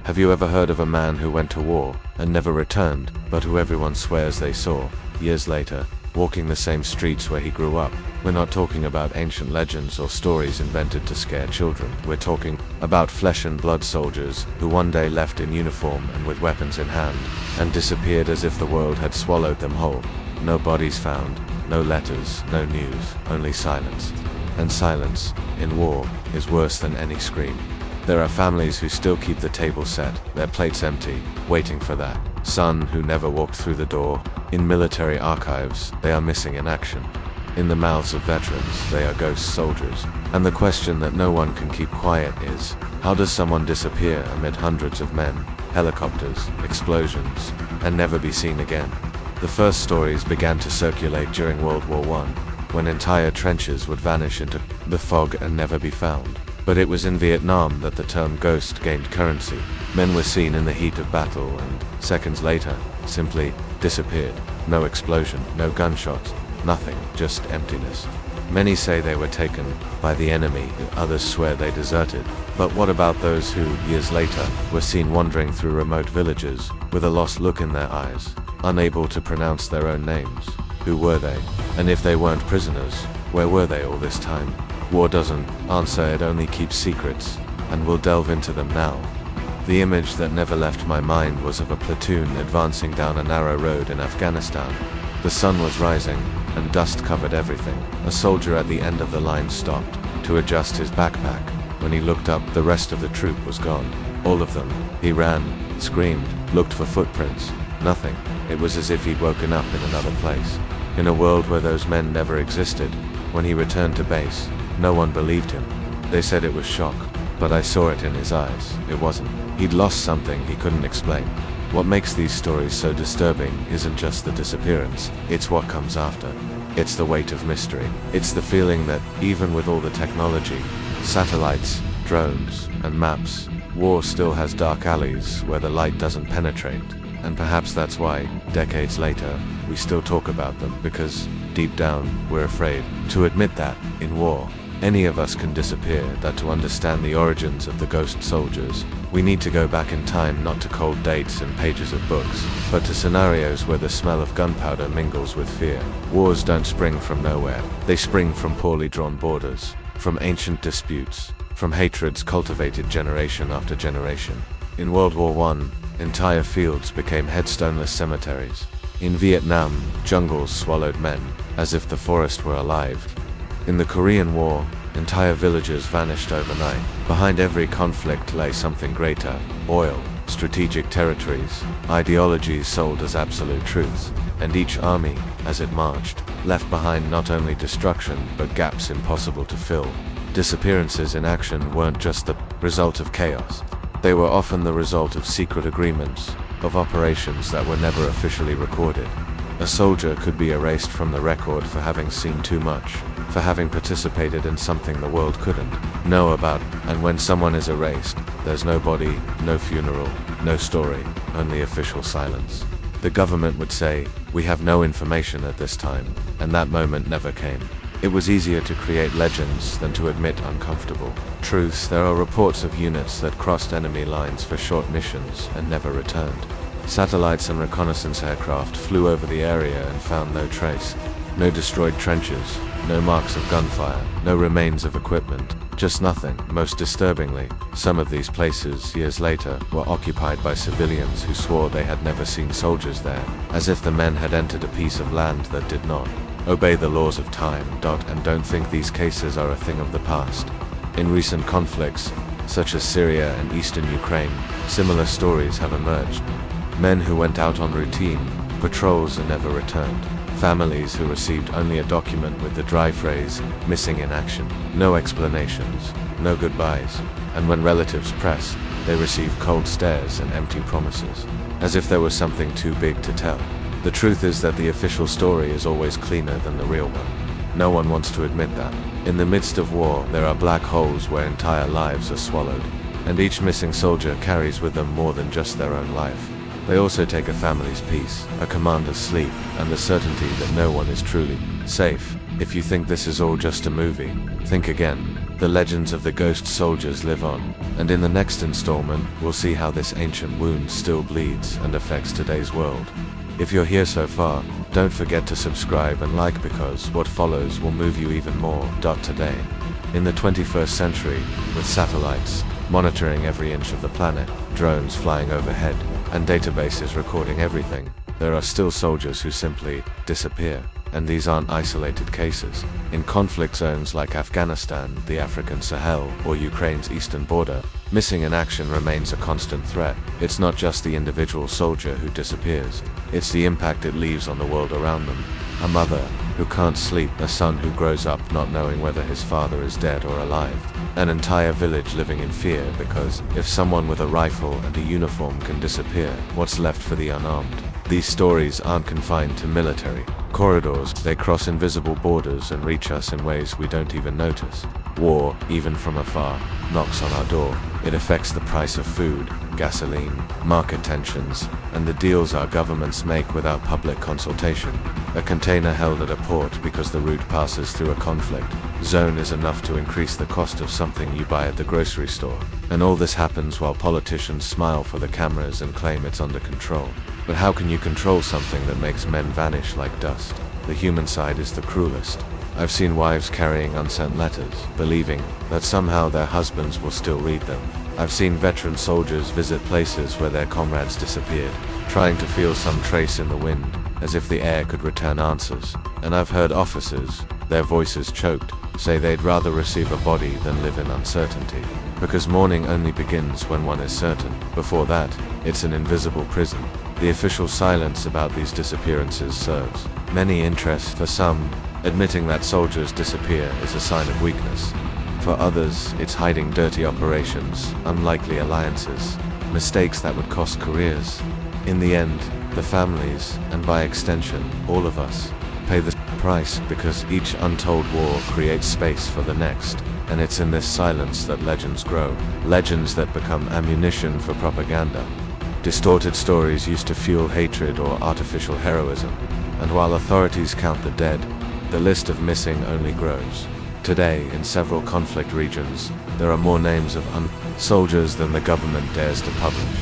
Have you ever heard of a man who went to war and never returned, but who everyone swears they saw, years later, walking the same streets where he grew up? We're not talking about ancient legends or stories invented to scare children. We're talking about flesh and blood soldiers who one day left in uniform and with weapons in hand, and disappeared as if the world had swallowed them whole. No bodies found, no letters, no news, only silence. And silence, in war, is worse than any scream. There are families who still keep the table set, their plates empty, waiting for that son who never walked through the door. In military archives, they are missing in action. In the mouths of veterans, they are ghost soldiers. And the question that no one can keep quiet is, how does someone disappear amid hundreds of men, helicopters, explosions, and never be seen again? The first stories began to circulate during World War I, when entire trenches would vanish into the fog and never be found. But it was in Vietnam that the term ghost gained currency. Men were seen in the heat of battle and, seconds later, simply disappeared. No explosion, no gunshots, nothing, just emptiness. Many say they were taken by the enemy, others swear they deserted. But what about those who, years later, were seen wandering through remote villages, with a lost look in their eyes, unable to pronounce their own names? Who were they? And if they weren't prisoners, where were they all this time? War doesn't answer, it only keeps secrets, and we'll delve into them now. The image that never left my mind was of a platoon advancing down a narrow road in Afghanistan. The sun was rising, and dust covered everything. A soldier at the end of the line stopped to adjust his backpack. When he looked up, the rest of the troop was gone. All of them. He ran, screamed, looked for footprints. Nothing. It was as if he'd woken up in another place. In a world where those men never existed. When he returned to base, no one believed him. They said it was shock, but I saw it in his eyes. It wasn't. He'd lost something he couldn't explain. What makes these stories so disturbing isn't just the disappearance, it's what comes after. It's the weight of mystery. It's the feeling that, even with all the technology, satellites, drones, and maps, war still has dark alleys where the light doesn't penetrate. And perhaps that's why, decades later, we still talk about them, because, deep down, we're afraid to admit that, in war, any of us can disappear. That to understand the origins of the ghost soldiers, we need to go back in time, not to cold dates and pages of books, but to scenarios where the smell of gunpowder mingles with fear. Wars don't spring from nowhere. They spring from poorly drawn borders, from ancient disputes, from hatreds cultivated generation after generation. In World War I, entire fields became headstoneless cemeteries. In Vietnam, jungles swallowed men, as if the forest were alive. In the Korean War, entire villages vanished overnight. Behind every conflict lay something greater: oil, strategic territories, ideologies sold as absolute truths. And each army, as it marched, left behind not only destruction but gaps impossible to fill. Disappearances in action weren't just the result of chaos. They were often the result of secret agreements, of operations that were never officially recorded. A soldier could be erased from the record for having seen too much, for having participated in something the world couldn't know about. And when someone is erased, there's no body, no funeral, no story, only official silence. The government would say, "We have no information at this time," and that moment never came. It was easier to create legends than to admit uncomfortable truths. There are reports of units that crossed enemy lines for short missions and never returned. Satellites and reconnaissance aircraft flew over the area and found no trace. No destroyed trenches, no marks of gunfire, no remains of equipment, just nothing. Most disturbingly, some of these places, years later, were occupied by civilians who swore they had never seen soldiers there, as if the men had entered a piece of land that did not obey the laws of time. And don't think these cases are a thing of the past. In recent conflicts, such as Syria and eastern Ukraine, similar stories have emerged. Men who went out on routine patrols and never returned. Families who received only a document with the dry phrase, "missing in action." No explanations, no goodbyes. And when relatives press, they receive cold stares and empty promises, as if there was something too big to tell. The truth is that the official story is always cleaner than the real one. No one wants to admit that. In the midst of war, there are black holes where entire lives are swallowed, and each missing soldier carries with them more than just their own life. They also take a family's peace, a commander's sleep, and the certainty that no one is truly safe. If you think this is all just a movie, think again. The legends of the ghost soldiers live on, and in the next installment, we'll see how this ancient wound still bleeds and affects today's world. If you're here so far, don't forget to subscribe and like, because what follows will move you even more. Today, in the 21st century, with satellites monitoring every inch of the planet, drones flying overhead, and databases recording everything, there are still soldiers who simply disappear. And these aren't isolated cases. In conflict zones like Afghanistan, the African Sahel, or Ukraine's eastern border, missing in action remains a constant threat. It's not just the individual soldier who disappears, it's the impact it leaves on the world around them. A mother who can't sleep, a son who grows up not knowing whether his father is dead or alive, an entire village living in fear because if someone with a rifle and a uniform can disappear, what's left for the unarmed? These stories aren't confined to military corridors, they cross invisible borders and reach us in ways we don't even notice. War, even from afar, knocks on our door. It affects the price of food, gasoline, market tensions, and the deals our governments make without public consultation. A container held at a port because the route passes through a conflict zone is enough to increase the cost of something you buy at the grocery store. And all this happens while politicians smile for the cameras and claim it's under control. But how can you control something that makes men vanish like dust? The human side is the cruelest. I've seen wives carrying unsent letters, believing that somehow their husbands will still read them. I've seen veteran soldiers visit places where their comrades disappeared, trying to feel some trace in the wind, as if the air could return answers. And I've heard officers, their voices choked, say they'd rather receive a body than live in uncertainty. Because mourning only begins when one is certain. Before that, it's an invisible prison. The official silence about these disappearances serves many interests. For some, admitting that soldiers disappear is a sign of weakness. For others, it's hiding dirty operations, unlikely alliances, mistakes that would cost careers. In the end, the families, and by extension, all of us, pay the price because each untold war creates space for the next. And it's in this silence that legends grow, legends that become ammunition for propaganda. Distorted stories used to fuel hatred or artificial heroism, and while authorities count the dead, the list of missing only grows. Today, in several conflict regions, there are more names of soldiers than the government dares to publish.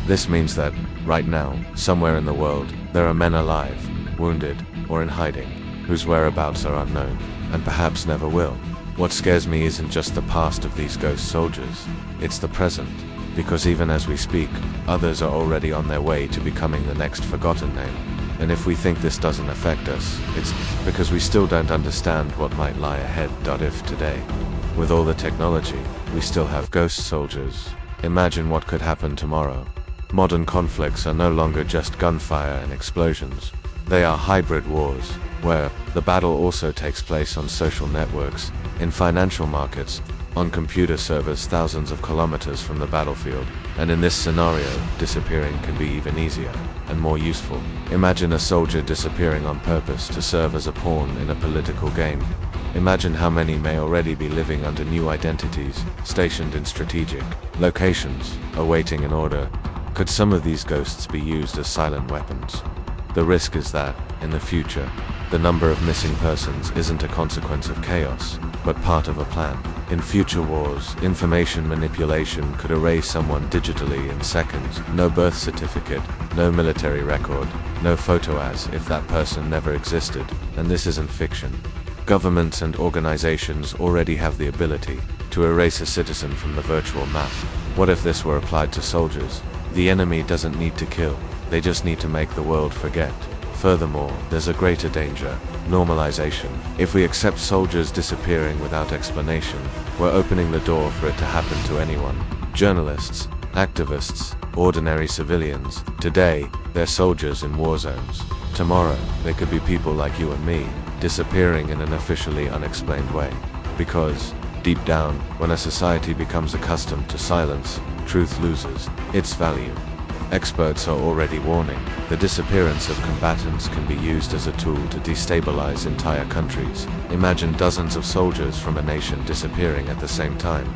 This means that, right now, somewhere in the world, there are men alive, wounded, or in hiding, whose whereabouts are unknown, and perhaps never will. What scares me isn't just the past of these ghost soldiers, it's the present. Because even as we speak, others are already on their way to becoming the next forgotten name. And if we think this doesn't affect us, it's because we still don't understand what might lie ahead. If today, with all the technology, we still have ghost soldiers, imagine what could happen tomorrow. Modern conflicts are no longer just gunfire and explosions. They are hybrid wars, where the battle also takes place on social networks, in financial markets, on computer servers thousands of kilometers from the battlefield. And in this scenario, disappearing can be even easier and more useful. Imagine a soldier disappearing on purpose to serve as a pawn in a political game. Imagine how many may already be living under new identities, stationed in strategic locations, awaiting an order. Could some of these ghosts be used as silent weapons? The risk is that, in the future, the number of missing persons isn't a consequence of chaos, but part of a plan. In future wars, information manipulation could erase someone digitally in seconds. No birth certificate, no military record, no photo as if that person never existed. And this isn't fiction. Governments and organizations already have the ability to erase a citizen from the virtual map. What if this were applied to soldiers? The enemy doesn't need to kill, they just need to make the world forget. Furthermore, there's a greater danger: normalization. If we accept soldiers disappearing without explanation, we're opening the door for it to happen to anyone. Journalists, activists, ordinary civilians. Today, they're soldiers in war zones. Tomorrow, they could be people like you and me, disappearing in an officially unexplained way. Because, deep down, when a society becomes accustomed to silence, truth loses its value. Experts are already warning, the disappearance of combatants can be used as a tool to destabilize entire countries. Imagine dozens of soldiers from a nation disappearing at the same time.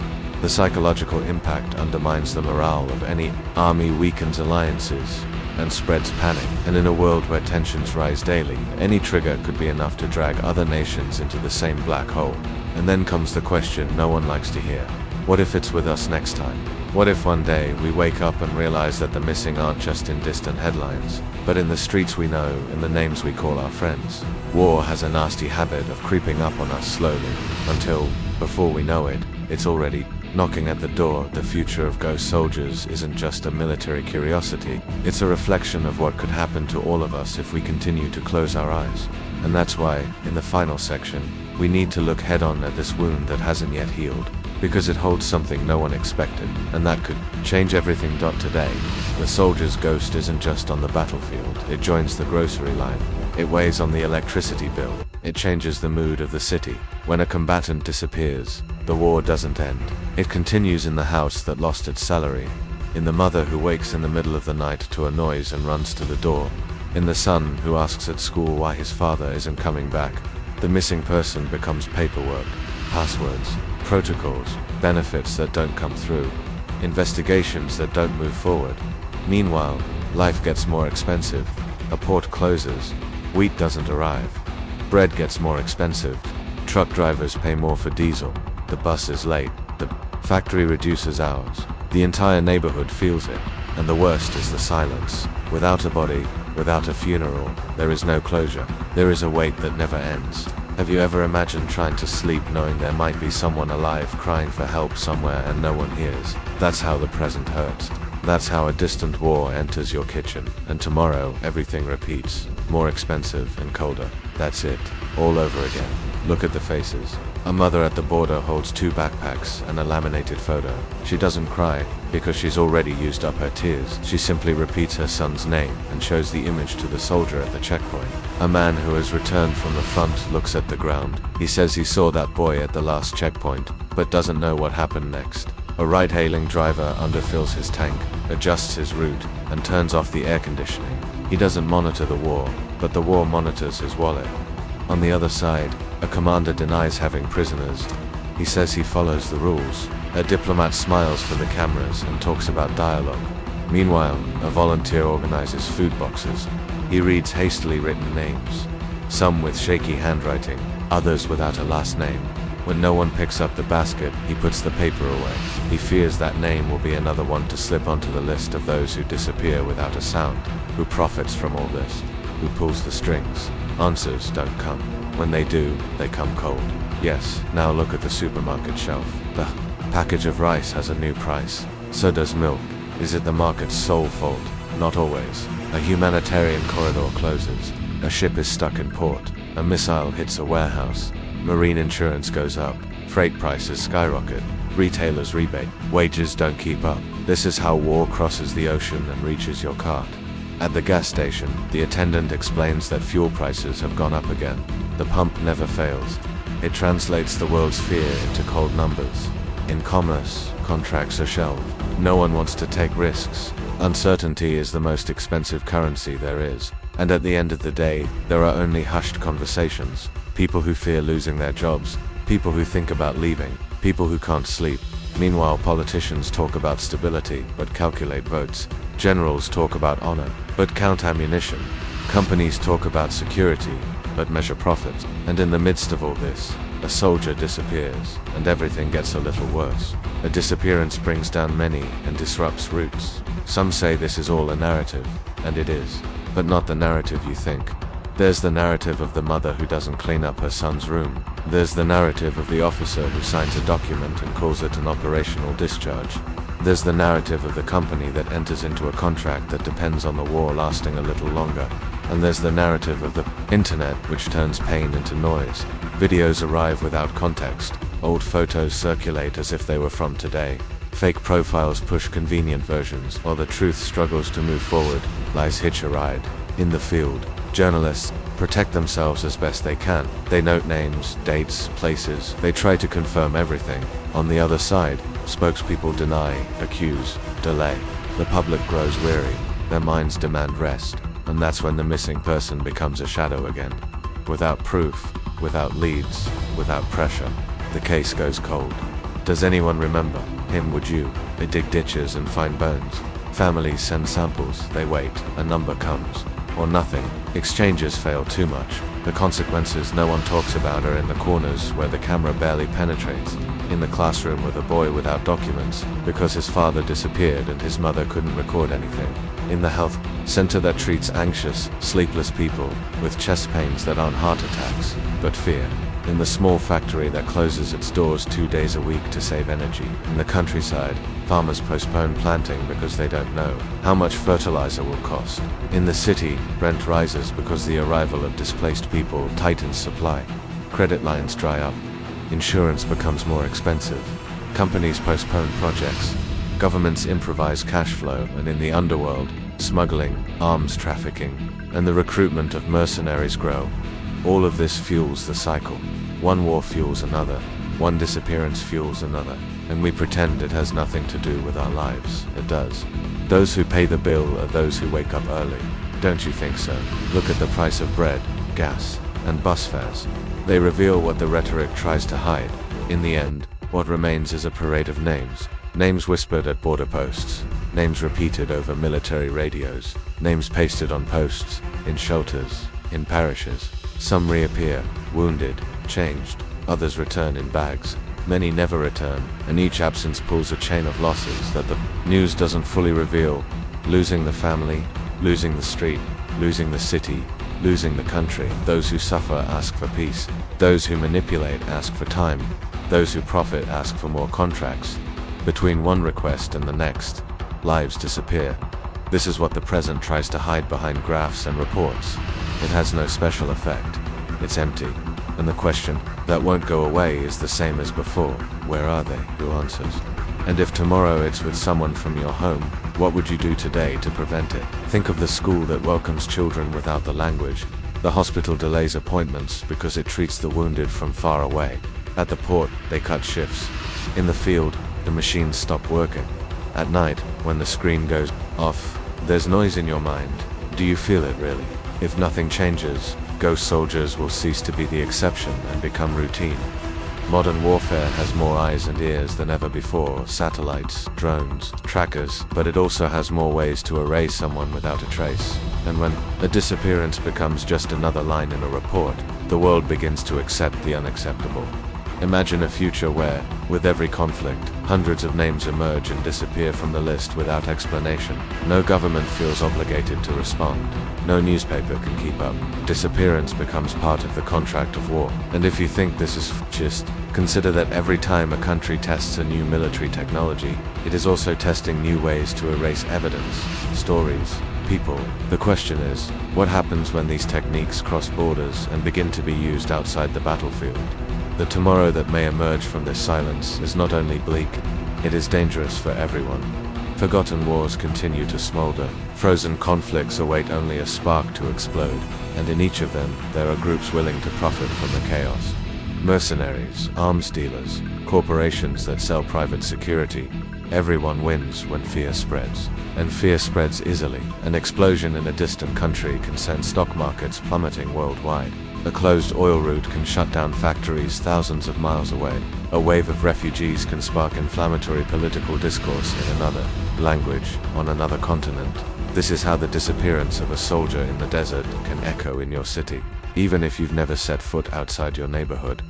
The psychological impact undermines the morale of any army, weakens alliances, and spreads panic. And in a world where tensions rise daily, any trigger could be enough to drag other nations into the same black hole. And then comes the question no one likes to hear. What if it's with us next time? What if one day we wake up and realize that the missing aren't just in distant headlines, but in the streets we know, in the names we call our friends? War has a nasty habit of creeping up on us slowly, until, before we know it, it's already knocking at the door. The future of ghost soldiers isn't just a military curiosity, it's a reflection of what could happen to all of us if we continue to close our eyes. And that's why, in the final section, we need to look head-on at this wound that hasn't yet healed, because it holds something no one expected, and that could change everything. Today, the soldier's ghost isn't just on the battlefield, it joins the grocery line. It weighs on the electricity bill. It changes the mood of the city. When a combatant disappears, the war doesn't end. It continues in the house that lost its salary, in the mother who wakes in the middle of the night to a noise and runs to the door, in the son who asks at school why his father isn't coming back. The missing person becomes paperwork, passwords, protocols, benefits that don't come through, investigations that don't move forward. Meanwhile, life gets more expensive. A port closes, wheat doesn't arrive, bread gets more expensive, truck drivers pay more for diesel, the bus is late, the factory reduces hours. The entire neighborhood feels it, and the worst is the silence. Without a body, without a funeral, there is no closure. There is a weight that never ends. Have you ever imagined trying to sleep knowing there might be someone alive crying for help somewhere and no one hears? That's how the present hurts. That's how a distant war enters your kitchen, and tomorrow everything repeats, more expensive and colder. That's it, all over again. Look at the faces. A mother at the border holds 2 backpacks and a laminated photo. She doesn't cry, because she's already used up her tears. She simply repeats her son's name and shows the image to the soldier at the checkpoint. A man who has returned from the front looks at the ground. He says he saw that boy at the last checkpoint, but doesn't know what happened next. A ride-hailing driver underfills his tank, adjusts his route, and turns off the air conditioning. He doesn't monitor the war, but the war monitors his wallet. On the other side, a commander denies having prisoners. He says he follows the rules. A diplomat smiles for the cameras and talks about dialogue. Meanwhile, a volunteer organizes food boxes. He reads hastily written names, some with shaky handwriting, others without a last name. When no one picks up the basket, he puts the paper away. He fears that name will be another one to slip onto the list of those who disappear without a sound. Who profits from all this? Who pulls the strings? Answers don't come. When they do, they come cold. Yes, now look at the supermarket shelf. The package of rice has a new price. So does milk. Is it the market's sole fault? Not always. A humanitarian corridor closes. A ship is stuck in port. A missile hits a warehouse. Marine insurance goes up. Freight prices skyrocket. Retailers rebate. Wages don't keep up. This is how war crosses the ocean and reaches your cart. At the gas station, the attendant explains that fuel prices have gone up again. The pump never fails. It translates the world's fear into cold numbers. In commerce, contracts are shelved. No one wants to take risks. Uncertainty is the most expensive currency there is. And at the end of the day, there are only hushed conversations. People who fear losing their jobs. People who think about leaving. People who can't sleep. Meanwhile, politicians talk about stability, but calculate votes. Generals talk about honor, but count ammunition. Companies talk about security, but measure profits. And in the midst of all this, a soldier disappears, and everything gets a little worse. A disappearance brings down many and disrupts routes. Some say this is all a narrative, and it is, but not the narrative you think. There's the narrative of the mother who doesn't clean up her son's room. There's the narrative of the officer who signs a document and calls it an operational discharge. There's the narrative of the company that enters into a contract that depends on the war lasting a little longer. And there's the narrative of the internet, which turns pain into noise. Videos arrive without context. Old photos circulate as if they were from today. Fake profiles push convenient versions, while the truth struggles to move forward. Lies hitch a ride. In the field, journalists protect themselves as best they can. They note names, dates, places. They try to confirm everything. On the other side, spokespeople deny, accuse, delay. The public grows weary. Their minds demand rest. And that's when the missing person becomes a shadow again. Without proof, without leads, without pressure, the case goes cold. Does anyone remember him? Would you? They dig ditches and find bones. Families send samples, they wait, a number comes. Or nothing. Exchanges fail too much. The consequences no one talks about are in the corners where the camera barely penetrates. In the classroom with a boy without documents, because his father disappeared and his mother couldn't record anything. In the health center that treats anxious, sleepless people with chest pains that aren't heart attacks, but fear. In the small factory that closes its doors 2 days a week to save energy. In the countryside, farmers postpone planting because they don't know how much fertilizer will cost. In the city, rent rises because the arrival of displaced people tightens supply. Credit lines dry up. Insurance becomes more expensive. Companies postpone projects. Governments improvise cash flow, and in the underworld, smuggling, arms trafficking, and the recruitment of mercenaries grow. All of this fuels the cycle. One war fuels another, one disappearance fuels another, and we pretend it has nothing to do with our lives. It does. Those who pay the bill are those who wake up early. Don't you think so? Look at the price of bread, gas, and bus fares. They reveal what the rhetoric tries to hide. In the end, what remains is a parade of names. Names whispered at border posts. Names repeated over military radios. Names pasted on posts, in shelters, in parishes. Some reappear, wounded, changed. Others return in bags. Many never return, and each absence pulls a chain of losses that the news doesn't fully reveal. Losing the family, losing the street, losing the city, losing the country. Those who suffer ask for peace. Those who manipulate ask for time. Those who profit ask for more contracts. Between one request and the next, lives disappear. This is what the present tries to hide behind graphs and reports. It has no special effect. It's empty. And the question that won't go away is the same as before. Where are they? Who answers? And if tomorrow it's with someone from your home, what would you do today to prevent it? Think of the school that welcomes children without the language. The hospital delays appointments because it treats the wounded from far away. At the port, they cut shifts. In the field, the machines stop working. At night, when the screen goes off, there's noise in your mind. Do you feel it really? If nothing changes, ghost soldiers will cease to be the exception and become routine. Modern warfare has more eyes and ears than ever before, satellites, drones, trackers, but it also has more ways to erase someone without a trace. And when a disappearance becomes just another line in a report, the world begins to accept the unacceptable. Imagine a future where, with every conflict, hundreds of names emerge and disappear from the list without explanation. No government feels obligated to respond. No newspaper can keep up. Disappearance becomes part of the contract of war. And if you think this is just, consider that every time a country tests a new military technology, it is also testing new ways to erase evidence, stories, people. The question is, what happens when these techniques cross borders and begin to be used outside the battlefield? The tomorrow that may emerge from this silence is not only bleak, it is dangerous for everyone. Forgotten wars continue to smolder. Frozen conflicts await only a spark to explode, and in each of them, there are groups willing to profit from the chaos. Mercenaries, arms dealers, corporations that sell private security. Everyone wins when fear spreads. And fear spreads easily. An explosion in a distant country can send stock markets plummeting worldwide. A closed oil route can shut down factories thousands of miles away. A wave of refugees can spark inflammatory political discourse in another language on another continent. This is how the disappearance of a soldier in the desert can echo in your city, even if you've never set foot outside your neighborhood.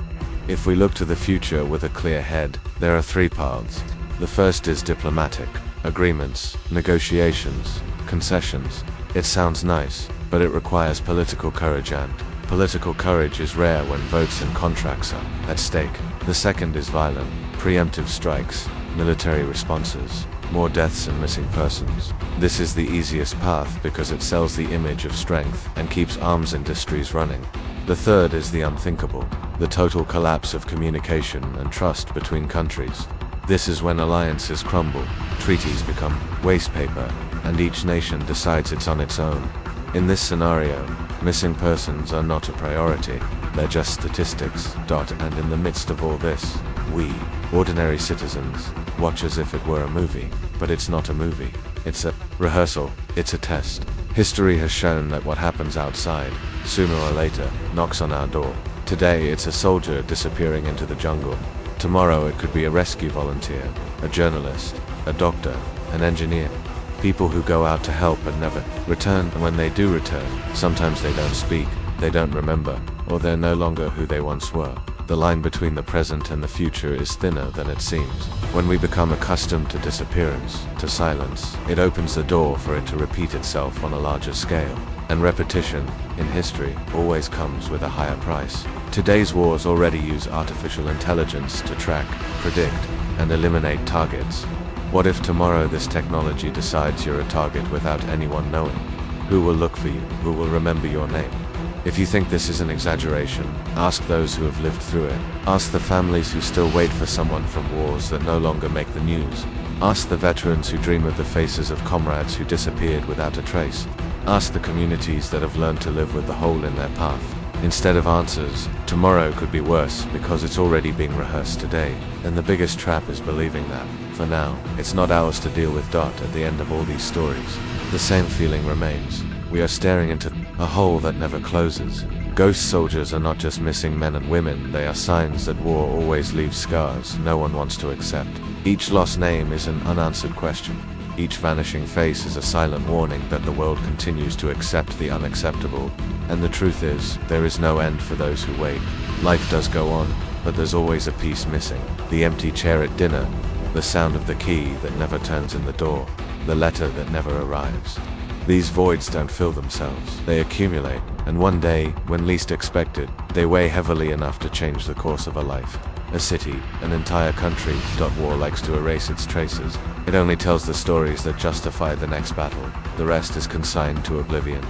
If we look to the future with a clear head, there are three paths. The first is diplomatic. Agreements, negotiations, concessions. It sounds nice, but it requires political courage, and political courage is rare when votes and contracts are at stake. The second is violent, preemptive strikes, military responses, more deaths and missing persons. This is the easiest path because it sells the image of strength and keeps arms industries running. The third is the unthinkable, the total collapse of communication and trust between countries. This is when alliances crumble, treaties become waste paper, and each nation decides it's on its own. In this scenario, missing persons are not a priority, they're just statistics. And in the midst of all this, we, ordinary citizens, watch as if it were a movie. But it's not a movie. It's a rehearsal. It's a test. History has shown that what happens outside, sooner or later, knocks on our door. Today it's a soldier disappearing into the jungle. Tomorrow it could be a rescue volunteer, a journalist, a doctor, an engineer. People who go out to help and never return, and when they do return, sometimes they don't speak, they don't remember, or they're no longer who they once were. The line between the present and the future is thinner than it seems. When we become accustomed to disappearance, to silence, it opens the door for it to repeat itself on a larger scale. And repetition, in history, always comes with a higher price. Today's wars already use artificial intelligence to track, predict, and eliminate targets. What if tomorrow this technology decides you're a target without anyone knowing? Who will look for you? Who will remember your name? If you think this is an exaggeration, ask those who have lived through it. Ask the families who still wait for someone from wars that no longer make the news. Ask the veterans who dream of the faces of comrades who disappeared without a trace. Ask the communities that have learned to live with the hole in their path. Instead of answers, tomorrow could be worse because it's already being rehearsed today. And the biggest trap is believing that, for now, it's not ours to deal with. At the end of all these stories, the same feeling remains. We are staring into a hole that never closes. Ghost soldiers are not just missing men and women, they are signs that war always leaves scars no one wants to accept. Each lost name is an unanswered question. Each vanishing face is a silent warning that the world continues to accept the unacceptable. And the truth is, there is no end for those who wait. Life does go on, but there's always a piece missing. The empty chair at dinner, the sound of the key that never turns in the door, the letter that never arrives. These voids don't fill themselves, they accumulate, and one day, when least expected, they weigh heavily enough to change the course of a life. A city, an entire country. War likes to erase its traces. It only tells the stories that justify the next battle. The rest is consigned to oblivion.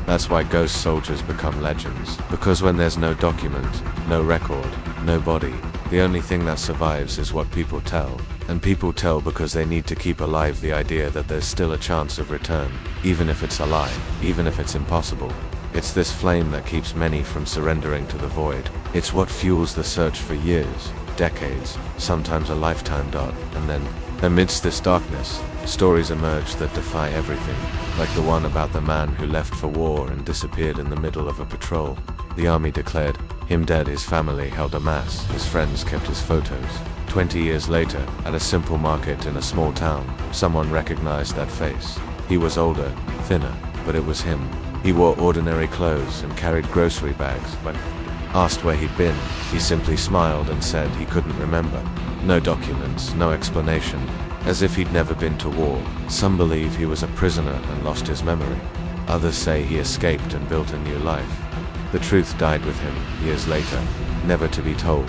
That's why ghost soldiers become legends. Because when there's no document, no record, no body, the only thing that survives is what people tell. And people tell because they need to keep alive the idea that there's still a chance of return, even if it's a lie, even if it's impossible. It's this flame that keeps many from surrendering to the void. It's what fuels the search for years, decades, sometimes a lifetime. And then, amidst this darkness, stories emerge that defy everything, like the one about the man who left for war and disappeared in the middle of a patrol. The army declared him dead, his family held a mass, his friends kept his photos. 20 years later, at a simple market in a small town, someone recognized that face. He was older, thinner, but it was him. He wore ordinary clothes and carried grocery bags. When asked where he'd been, he simply smiled and said he couldn't remember. No documents, no explanation, as if he'd never been to war. Some believe he was a prisoner and lost his memory. Others say he escaped and built a new life. The truth died with him, years later, never to be told.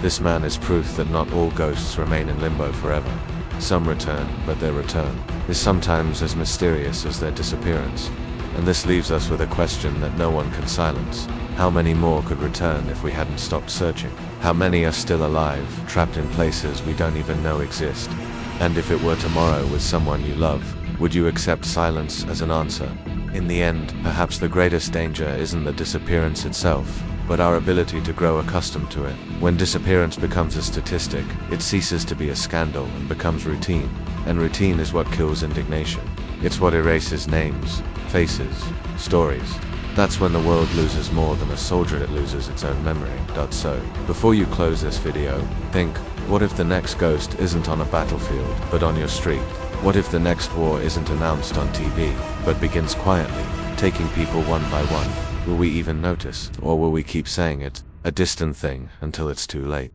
This man is proof that not all ghosts remain in limbo forever. Some return, but their return is sometimes as mysterious as their disappearance. And this leaves us with a question that no one can silence. How many more could return if we hadn't stopped searching? How many are still alive, trapped in places we don't even know exist? And if it were tomorrow with someone you love, would you accept silence as an answer? In the end, perhaps the greatest danger isn't the disappearance itself, but our ability to grow accustomed to it. When disappearance becomes a statistic, it ceases to be a scandal and becomes routine. And routine is what kills indignation. It's what erases names, faces, stories. That's when the world loses more than a soldier, it loses its own memory. So, before you close this video, think, what if the next ghost isn't on a battlefield, but on your street? What if the next war isn't announced on TV, but begins quietly, taking people one by one? Will we even notice, or will we keep saying it, a distant thing, until it's too late?